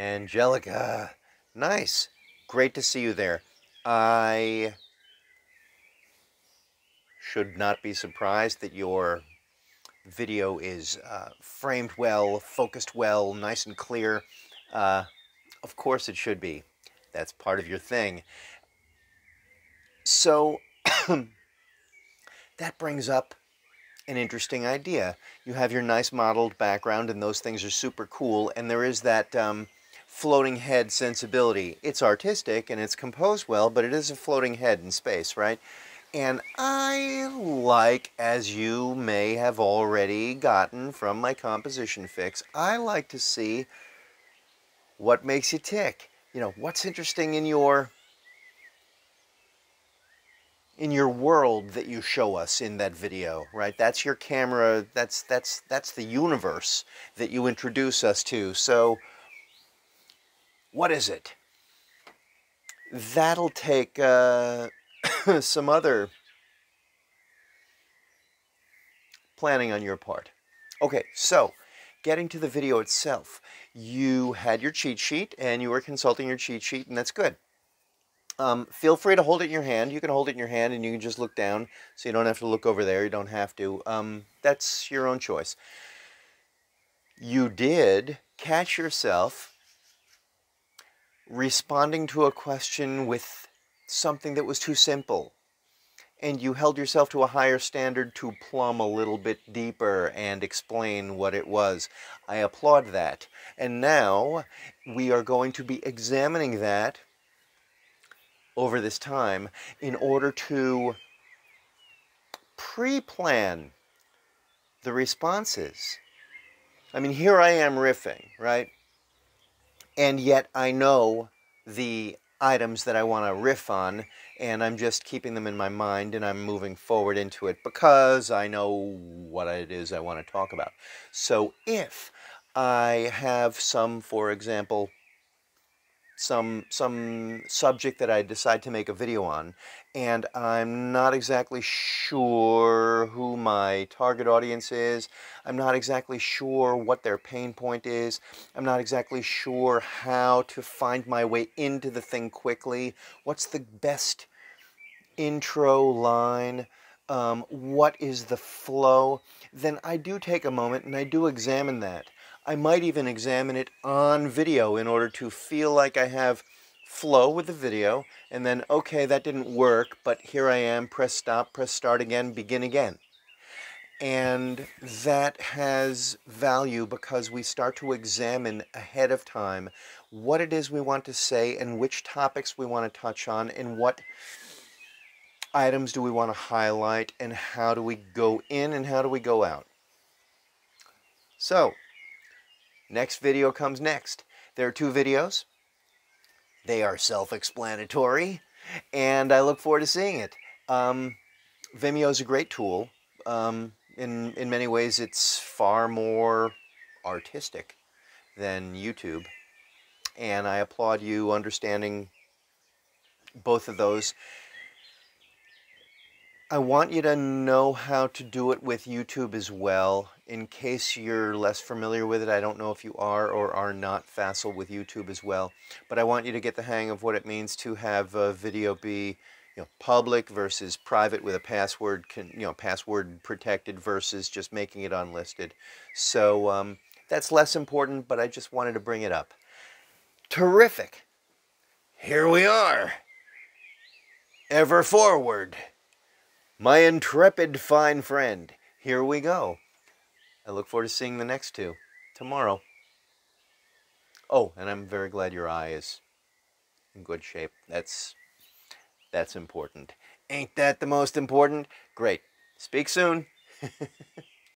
Angelica, nice. Great to see you there. I should not be surprised that your video is framed well, focused well, nice and clear. Of course it should be. That's part of your thing. So that brings up an interesting idea. You have your nice modeled background and those things are super cool, and there is that floating head sensibility. It's artistic and it's composed well, but it is a floating head in space, right? And I like, as you may have already gotten from my composition fix, I like to see what makes you tick. You know, what's interesting in your world that you show us in that video, right? That's your camera, that's the universe that you introduce us to. So what is it? That'll take some other planning on your part. Okay, so getting to the video itself, you had your cheat sheet and you were consulting your cheat sheet, and that's good. Feel free to hold it in your hand. You can hold it in your hand and you can just look down, so you don't have to look over there. You don't have to. That's your own choice. You did catch yourself responding to a question with something that was too simple, and you held yourself to a higher standard to plumb a little bit deeper and explain what it was. I applaud that. And now we are going to be examining that over this time in order to pre-plan the responses. I mean, here I am riffing, right? And yet I know the items that I want to riff on, and I'm just keeping them in my mind, and I'm moving forward into it because I know what it is I want to talk about. So if I have some, for example, some subject that I decide to make a video on, and I'm not exactly sure who my target audience is, I'm not exactly sure what their pain point is, I'm not exactly sure how to find my way into the thing quickly, what's the best intro line, what is the flow, then I do take a moment and I do examine that. I might even examine it on video in order to feel like I have flow with the video, and then, okay, that didn't work, but here I am, press stop, press start again, begin again. And that has value because we start to examine ahead of time what it is we want to say and which topics we want to touch on and what items do we want to highlight and how do we go in and how do we go out. So, next video comes next. There are two videos. They are self-explanatory, and I look forward to seeing it. Vimeo is a great tool. In many ways, it's far more artistic than YouTube, and I applaud you understanding both of those. I want you to know how to do it with YouTube as well. In case you're less familiar with it, I don't know if you are or are not facile with YouTube as well, but I want you to get the hang of what it means to have a video be, public versus private with a password, password protected versus just making it unlisted. So that's less important, but I just wanted to bring it up. Terrific. Here we are. Ever forward. My intrepid fine friend. Here we go. I look forward to seeing the next two tomorrow. Oh, and I'm very glad your eye is in good shape. That's important. Ain't that the most important? Great. Speak soon.